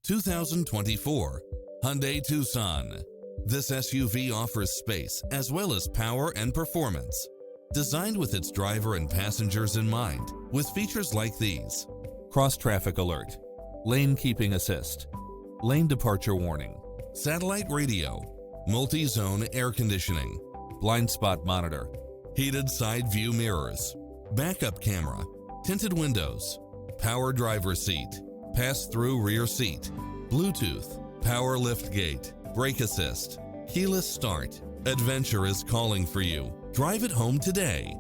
2024 Hyundai Tucson. This SUV offers space as well as power and performance. Designed with its driver and passengers in mind, with features like these: cross-traffic alert, lane keeping assist, lane departure warning, satellite radio, multi-zone air conditioning, blind spot monitor, heated side view mirrors, backup camera, tinted windows, power driver seat, pass-through rear seat, Bluetooth, power liftgate, brake assist, keyless start. Adventure is calling for you. Drive it home today.